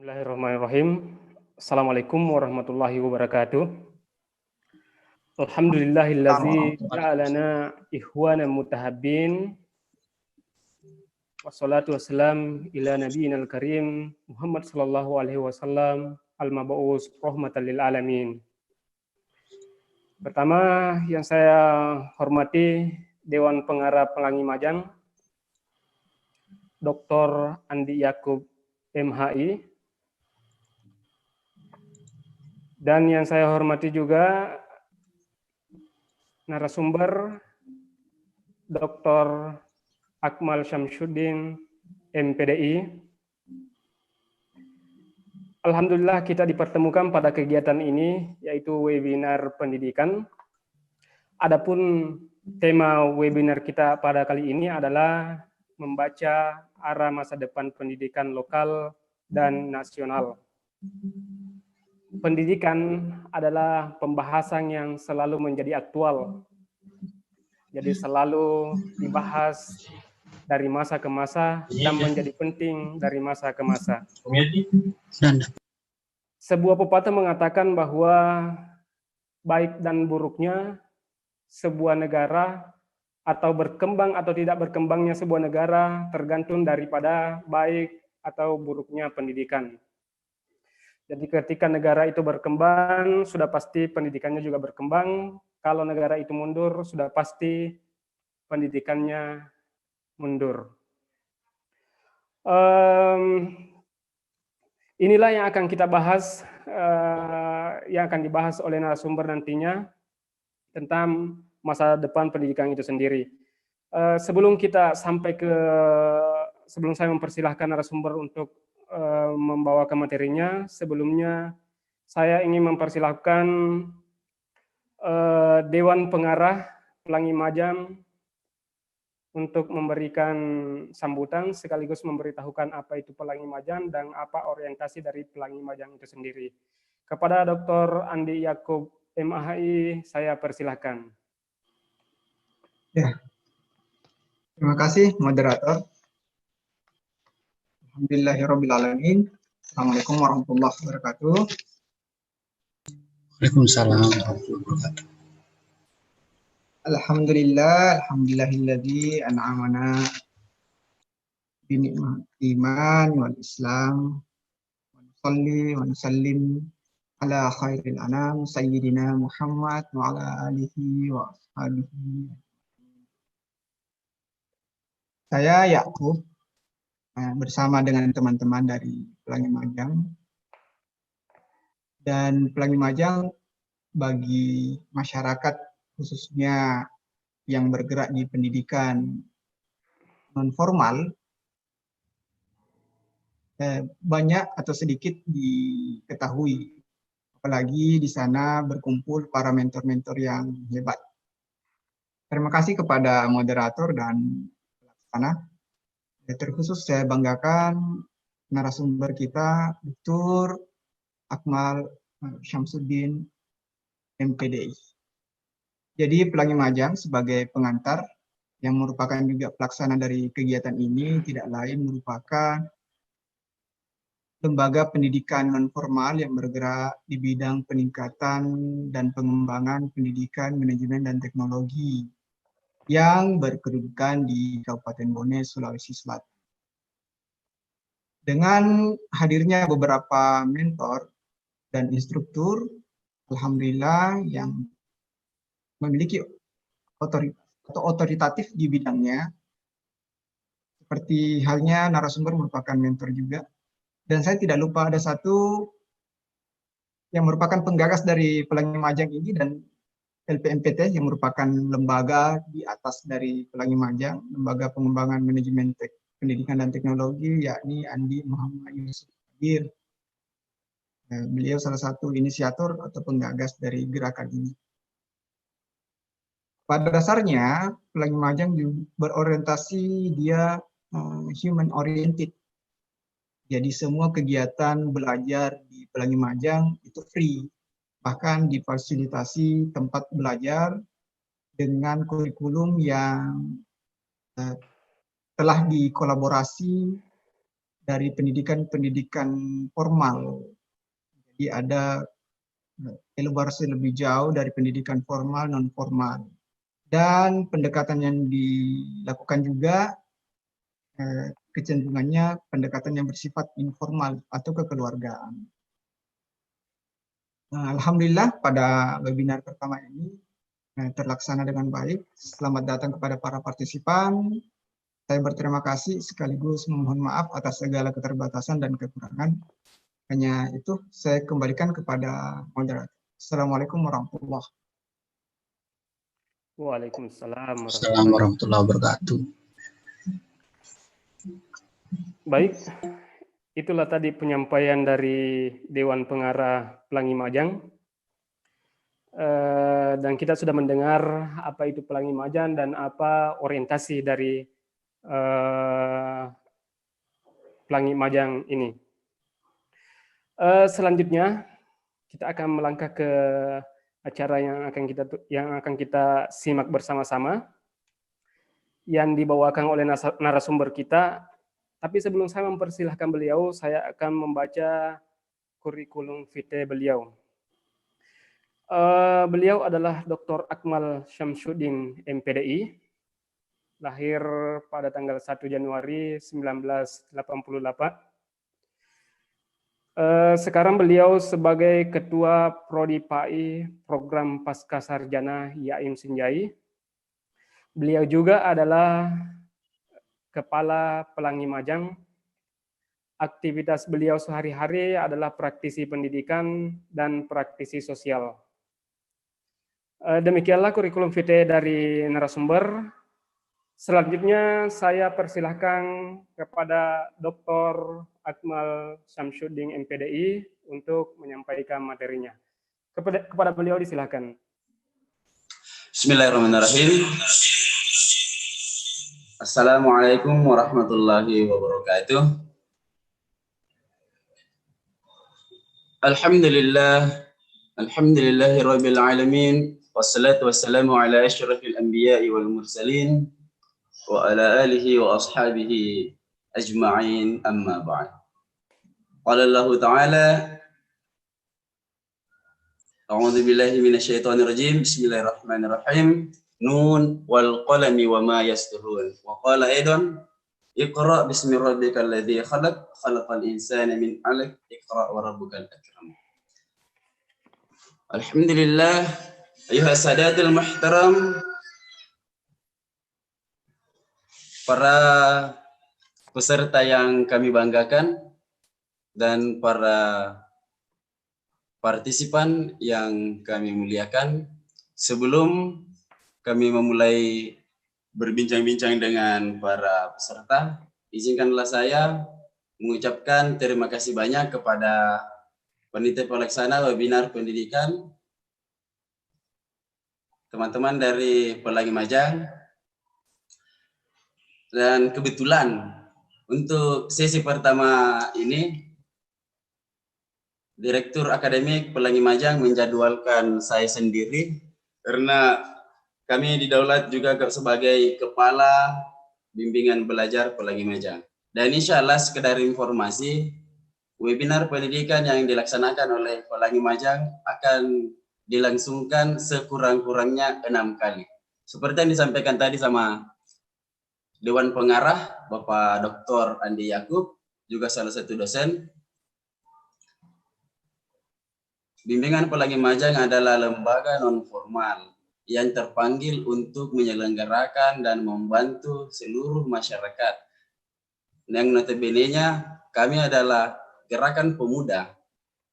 Bismillahirrahmanirrahim. Assalamualaikum warahmatullahi wabarakatuh. Alhamdulillahillazi ja'alana ihwanan mutahabbin. Wassalatu wassalam ila nabiyyinal karim Muhammad sallallahu alaihi wasallam al-mab'us rahmatan lil alamin. Pertama yang saya hormati Dewan Pengarah Pelangi Majang, Dr. Andi Yakub MHI. Dan yang saya hormati juga narasumber Dr. Akmal Syamsuddin, MPDI. Alhamdulillah kita dipertemukan pada kegiatan ini, yaitu webinar pendidikan. Adapun tema webinar kita pada kali ini adalah membaca arah masa depan pendidikan lokal dan nasional. Pendidikan adalah pembahasan yang selalu menjadi aktual. Jadi selalu dibahas dari masa ke masa dan menjadi penting dari masa ke masa. Sebuah pepatah mengatakan bahwa baik dan buruknya sebuah negara atau berkembang atau tidak berkembangnya sebuah negara tergantung daripada baik atau buruknya pendidikan. Jadi ketika negara itu berkembang, sudah pasti pendidikannya juga berkembang. Kalau negara itu mundur, sudah pasti pendidikannya mundur. Inilah yang akan kita bahas, yang akan dibahas oleh narasumber nantinya tentang masa depan pendidikan itu sendiri. Sebelum saya mempersilahkan narasumber untuk membawakan materinya, sebelumnya saya ingin mempersilahkan Dewan Pengarah Pelangi Majang untuk memberikan sambutan sekaligus memberitahukan apa itu Pelangi Majang dan apa orientasi dari Pelangi Majang itu sendiri. Kepada Dr. Andi Yakub MHI, saya persilahkan. Ya, terima kasih moderator. Alhamdulillahirrabbilalamin. Assalamualaikum warahmatullahi wabarakatuh. Waalaikumsalam warahmatullahi wabarakatuh. Alhamdulillahilladzi an'amana bi ni'matil iman wal islam. Wa nusalli wa nusallim ala khairil anam sayyidina Muhammad wa ala alihi wa ashabihi. Saya Yakub bersama dengan teman-teman dari Pelangi Majang. Dan Pelangi Majang bagi masyarakat khususnya yang bergerak di pendidikan non formal banyak atau sedikit diketahui, apalagi di sana berkumpul para mentor-mentor yang hebat. Terima kasih kepada moderator dan pelaksana. Terkhusus saya banggakan narasumber kita Dr. Akmal Syamsuddin, MPDI. Jadi Pelangi Majang sebagai pengantar yang merupakan juga pelaksana dari kegiatan ini tidak lain merupakan lembaga pendidikan non formal yang bergerak di bidang peningkatan dan pengembangan pendidikan, manajemen, dan teknologi yang berkedudukan di Kabupaten Bone, Sulawesi Selatan. Dengan hadirnya beberapa mentor dan instruktur, alhamdulillah yang memiliki otoritatif di bidangnya, seperti halnya narasumber merupakan mentor juga. Dan saya tidak lupa ada satu yang merupakan penggagas dari Pelangi Majang ini dan LPMPT yang merupakan lembaga di atas dari Pelangi Majang, lembaga pengembangan manajemen pendidikan dan teknologi, yakni Andi Muhammad Yusuf Hadir. Beliau salah satu inisiator atau penggagas dari gerakan ini. Pada dasarnya, Pelangi Majang berorientasi dia human oriented. Jadi semua kegiatan belajar di Pelangi Majang itu free. Bahkan difasilitasi tempat belajar dengan kurikulum yang telah dikolaborasi dari pendidikan formal. Jadi ada elaborasi lebih jauh dari pendidikan formal non formal. Dan pendekatan yang dilakukan juga kecenderungannya pendekatan yang bersifat informal atau kekeluargaan. Alhamdulillah pada webinar pertama ini terlaksana dengan baik. Selamat datang kepada para partisipan. Saya berterima kasih sekaligus memohon maaf atas segala keterbatasan dan kekurangan. Hanya itu saya kembalikan kepada moderator. Assalamualaikum warahmatullahi wabarakatuh. Waalaikumsalam Assalamualaikum warahmatullahi wabarakatuh. Baik, itulah tadi penyampaian dari Dewan Pengarah Pelangi Majang. Dan kita sudah mendengar apa itu Pelangi Majang dan apa orientasi dari Pelangi Majang ini. Selanjutnya kita akan melangkah ke acara yang akan kita simak bersama-sama yang dibawakan oleh narasumber kita. Tapi sebelum saya mempersilahkan beliau, saya akan membaca kurikulum vitae beliau. Beliau adalah Dr. Akmal Syamsuddin, MPDI, lahir pada tanggal 1 Januari 1988. Sekarang beliau sebagai Ketua Prodi PAI Program Pasca Sarjana Yaim Sinjai. Beliau juga adalah Kepala Pelangi Majang. Aktivitas beliau sehari-hari adalah praktisi pendidikan dan praktisi sosial. Demikianlah kurikulum vitae dari narasumber. Selanjutnya saya persilahkan kepada Dr. Akmal Syamsuddin, MPDI, untuk menyampaikan materinya. Kepada beliau disilakan. Bismillahirrahmanirrahim. Assalamualaikum warahmatullahi wabarakatuh. Alhamdulillahi rabbil alamin, wassalatu wassalamu ala asyrafil anbiya'i wal mursalin wa ala alihi wa ashabihi ajma'in, amma ba'd. Qala Allah Ta'ala, a'udzu billahi minasyaitonir rajim, bismillahirrahmanirrahim. Nun wal qalami wa ma yasturun. Wa qala aidan iqra bismi rabbikal ladzi khalaq, khalaqal insana min 'alaq, iqra wa rabbukal akram. Alhamdulillah, ayuhas sadatul muhtaram, para peserta yang kami banggakan dan para partisipan yang kami muliakan. Sebelum kami memulai berbincang-bincang dengan para peserta, izinkanlah saya mengucapkan terima kasih banyak kepada panitia pelaksana webinar pendidikan, teman-teman dari Pelangi Majang. Dan kebetulan untuk sesi pertama ini, Direktur Akademik Pelangi Majang menjadwalkan saya sendiri karena kami didaulat juga sebagai Kepala Bimbingan Belajar Pelangi Majang. Dan insya Allah sekedar informasi, webinar pendidikan yang dilaksanakan oleh Pelangi Majang akan dilangsungkan sekurang-kurangnya 6 kali. Seperti yang disampaikan tadi sama Dewan Pengarah, Bapak Dr. Andi Yakub, juga salah satu dosen. Bimbingan Pelangi Majang adalah lembaga non-formal yang terpanggil untuk menyelenggarakan dan membantu seluruh masyarakat. Yang notabene-nya kami adalah gerakan pemuda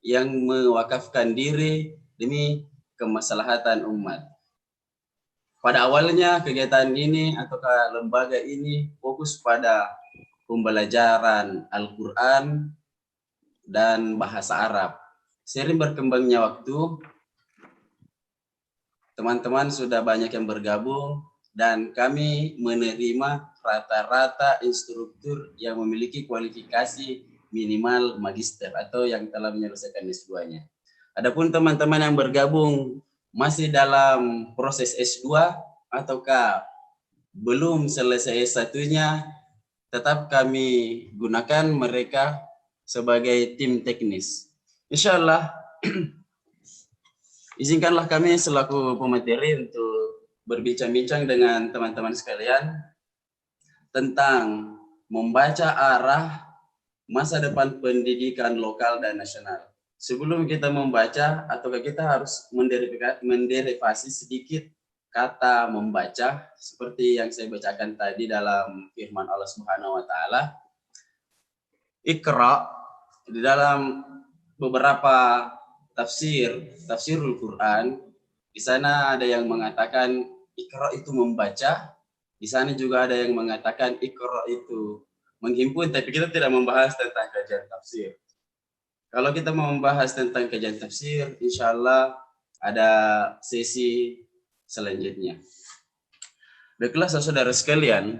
yang mewakafkan diri demi kemaslahatan umat. Pada awalnya kegiatan ini atau lembaga ini fokus pada pembelajaran Al-Quran dan bahasa Arab. Seiring berkembangnya waktu, teman-teman sudah banyak yang bergabung dan kami menerima rata-rata instruktur yang memiliki kualifikasi minimal magister atau yang telah menyelesaikan S2-nya. Adapun teman-teman yang bergabung masih dalam proses S2 ataukah belum selesai S1-nya, tetap kami gunakan mereka sebagai tim teknis. Insya Allah, izinkanlah kami selaku pemateri untuk berbincang-bincang dengan teman-teman sekalian tentang membaca arah masa depan pendidikan lokal dan nasional. Sebelum kita membaca, ataukah kita harus menderivasi sedikit kata membaca, seperti yang saya bacakan tadi dalam firman Allah Subhanahu wa Ta'ala. Iqra, di dalam beberapa tafsirul Quran, di sana ada yang mengatakan Iqra itu membaca, di sana juga ada yang mengatakan Iqra itu menghimpun, tapi kita tidak membahas tentang kajian tafsir. Kalau kita mau membahas tentang kajian tafsir, insya Allah ada sesi selanjutnya. Baiklah saudara sekalian,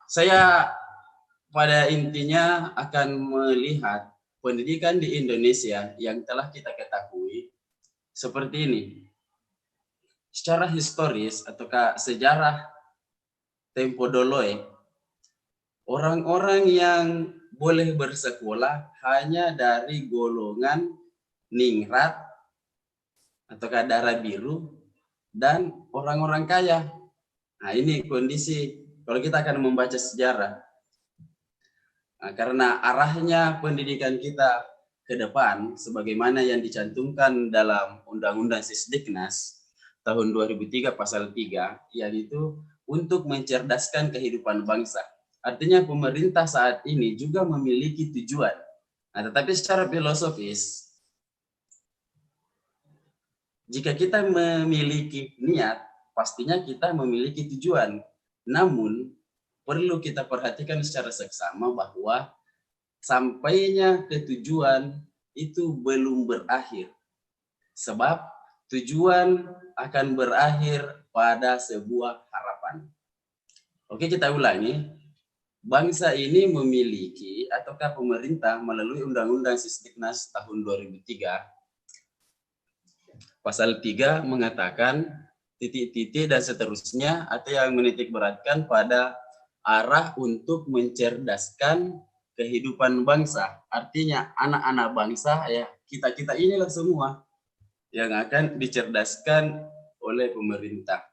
saya pada intinya akan melihat pendidikan di Indonesia yang telah kita ketahui seperti ini. Secara historis ataukah sejarah tempo doloe, orang-orang yang boleh bersekolah hanya dari golongan ningrat ataukah darah biru dan orang-orang kaya. Nah, ini kondisi kalau kita akan membaca sejarah. Nah, karena arahnya pendidikan kita ke depan sebagaimana yang dicantumkan dalam Undang-Undang Sisdiknas tahun 2003 pasal 3, yaitu untuk mencerdaskan kehidupan bangsa. Artinya pemerintah saat ini juga memiliki tujuan. Nah, tetapi secara filosofis, jika kita memiliki niat, pastinya kita memiliki tujuan. Namun, perlu kita perhatikan secara seksama bahwa sampainya ke tujuan itu belum berakhir. Sebab tujuan akan berakhir pada sebuah harapan. Oke, kita ulangi. Bangsa ini memiliki, ataukah pemerintah melalui Undang-Undang Sisdiknas tahun 2003, pasal 3 mengatakan titik-titik dan seterusnya, atau yang menitik beratkan pada arah untuk mencerdaskan kehidupan bangsa. Artinya anak-anak bangsa, ya kita-kita inilah semua yang akan dicerdaskan oleh pemerintah.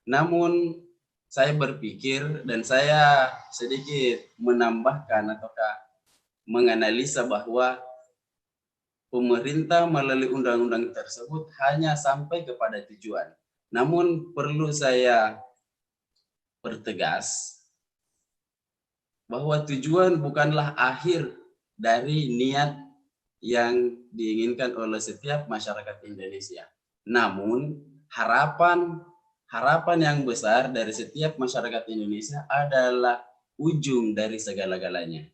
Namun saya berpikir dan saya sedikit menambahkan ataukah menganalisa bahwa pemerintah melalui undang-undang tersebut hanya sampai kepada tujuan. Namun perlu saya pertegas bahwa tujuan bukanlah akhir dari niat yang diinginkan oleh setiap masyarakat Indonesia. Namun harapan yang besar dari setiap masyarakat Indonesia adalah ujung dari segala-galanya.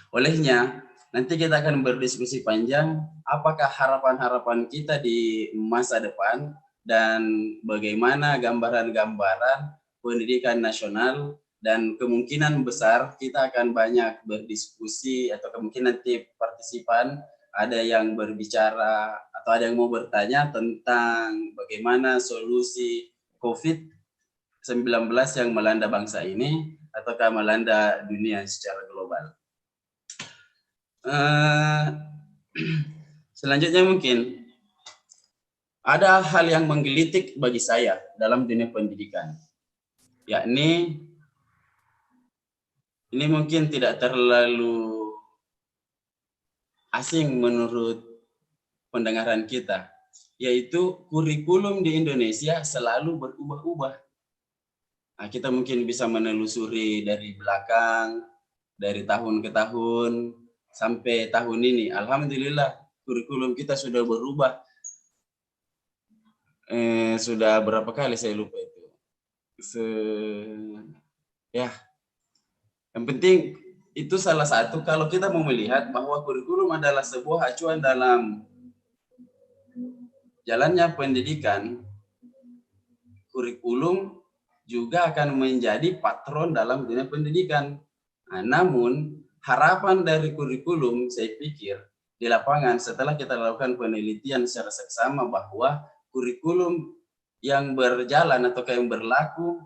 Olehnya, nanti kita akan berdiskusi panjang apakah harapan-harapan kita di masa depan dan bagaimana gambaran-gambaran pendidikan nasional, dan kemungkinan besar kita akan banyak berdiskusi atau kemungkinan nanti partisipan ada yang berbicara atau ada yang mau bertanya tentang bagaimana solusi COVID-19 yang melanda bangsa ini ataukah melanda dunia secara global. Selanjutnya mungkin ada hal yang menggelitik bagi saya dalam dunia pendidikan, yakni ini mungkin tidak terlalu asing menurut pendengaran kita, yaitu kurikulum di Indonesia selalu berubah-ubah. Nah, kita mungkin bisa menelusuri dari belakang, dari tahun ke tahun, sampai tahun ini. Alhamdulillah, kurikulum kita sudah berubah. Sudah berapa kali saya lupa itu. Yang penting itu salah satu kalau kita mau melihat bahwa kurikulum adalah sebuah acuan dalam jalannya pendidikan. Kurikulum juga akan menjadi patron dalam dunia pendidikan. Nah, namun harapan dari kurikulum saya pikir di lapangan setelah kita lakukan penelitian secara seksama bahwa kurikulum yang berjalan atau yang berlaku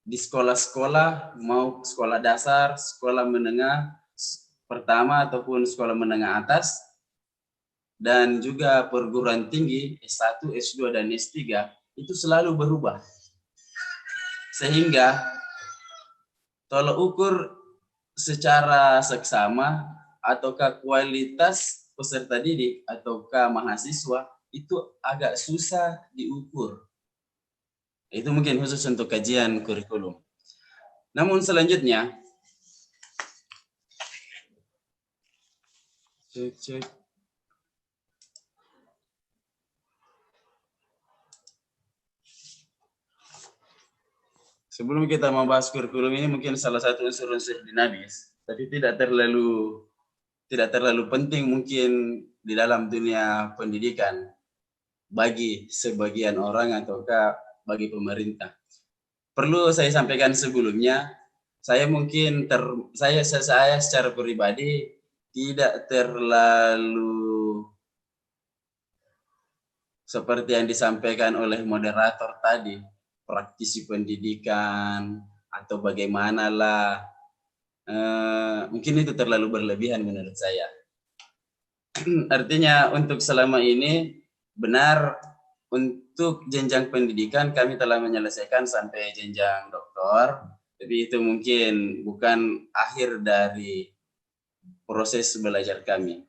di sekolah-sekolah, mau sekolah dasar, sekolah menengah pertama ataupun sekolah menengah atas, dan juga perguruan tinggi S1, S2, dan S3 itu selalu berubah. Sehingga tolak ukur secara seksama ataukah kualitas peserta didik ataukah mahasiswa itu agak susah diukur. Itu mungkin khusus untuk kajian kurikulum. Namun selanjutnya, sebelum kita membahas kurikulum ini, mungkin salah satu unsur-unsur dinamis, tapi tidak terlalu penting mungkin di dalam dunia pendidikan bagi sebagian orang ataukah bagi pemerintah. Perlu saya sampaikan sebelumnya, saya secara pribadi tidak terlalu seperti yang disampaikan oleh moderator tadi, praktisi pendidikan atau bagaimanalah, mungkin itu terlalu berlebihan menurut saya. Artinya untuk selama ini benar untuk jenjang pendidikan kami telah menyelesaikan sampai jenjang doktor, tapi itu mungkin bukan akhir dari proses belajar kami.